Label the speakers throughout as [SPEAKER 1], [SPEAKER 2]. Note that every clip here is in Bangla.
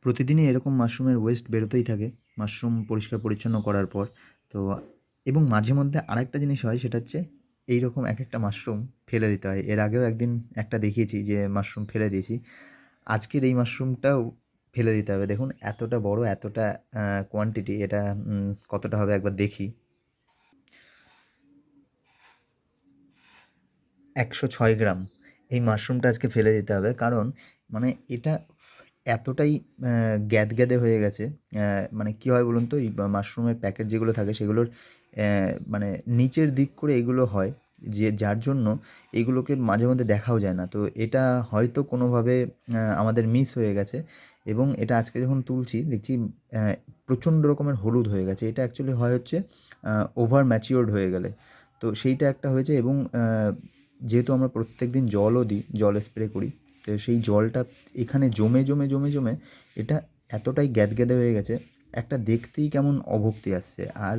[SPEAKER 1] প্রতিদিনই এরকম মাশরুমের ওয়েস্ট বেরোতেই থাকে মাশরুম পরিষ্কার পরিচ্ছন্ন করার পর। তো এবং মাঝে মধ্যে আরেকটা জিনিস হয়, সেটা হচ্ছে এইরকম একেকটা মাশরুম ফেলে দিতে হয়। এর আগেও একদিন একটা দেখিয়েছি যে মাশরুম ফেলে দিয়েছি। আজকের এই মাশরুমটাও ফেলে দিতে হবে। দেখুন এতটা বড়, এতটা কোয়ান্টিটি, এটা কতটা হবে একবার দেখি। ১০৬ গ্রাম এই মাশরুমটা আজকে ফেলে দিতে হবে। কারণ মানে এটা এতটাই গ্যাদগ্যাদে হয়ে গেছে। মানে কী হয় বলুন তো, এই মাশরুমের প্যাকেট যেগুলো থাকে সেগুলোর মানে নিচের দিক করে এগুলো হয়, যে যার জন্য এগুলোকে মাঝে মধ্যে দেখাও যায় না। তো এটা হয়তো কোনোভাবে আমাদের মিস হয়ে গেছে, এবং এটা আজকে যখন তুলছি দেখছি প্রচণ্ড রকমের হলুদ হয়ে গেছে। এটা অ্যাকচুয়ালি হয় হচ্ছে ওভার ম্যাচিওরড হয়ে গেলে। তো সেইটা একটা হয়েছে, এবং যেহেতু আমরা প্রত্যেকদিন জলও দিই, জল স্প্রে করি, তো সেই জলটা এখানে জমে জমে জমে জমে এটা এতটাই গ্যাদগ্যাদে হয়ে গেছে, একটা দেখতেই কেমন অভক্তি আসছে। আর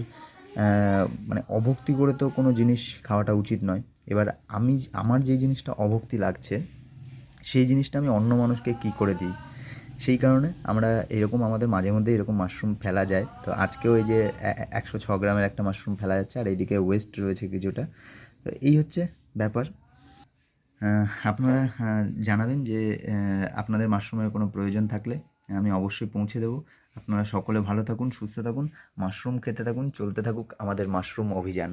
[SPEAKER 1] মানে অভক্তি করে তো কোনো জিনিস খাওয়াটা উচিত নয়। এবার আমার যেই জিনিসটা অভক্তি লাগছে, সেই জিনিসটা আমি অন্য মানুষকে কী করে দিই? সেই কারণে আমরা এরকম আমাদের মাঝে মধ্যে এরকম মাশরুম ফেলা যায়। তো আজকেও এই যে ১০৬ গ্রামের একটা মাশরুম ফেলা যাচ্ছে, আর এইদিকে ওয়েস্ট রয়েছে কিছুটা। তো এই হচ্ছে ব্যাপার। আপনারা জানাবেন যে আপনাদের মাশরুমের কোনো প্রয়োজন থাকলে আমি অবশ্যই পৌঁছে দেবো। আপনারা সকলে ভালো থাকুন, সুস্থ থাকুন, মাশরুম খেতে থাকুন, চলতে থাকুক আমাদের মাশরুম অভিযান।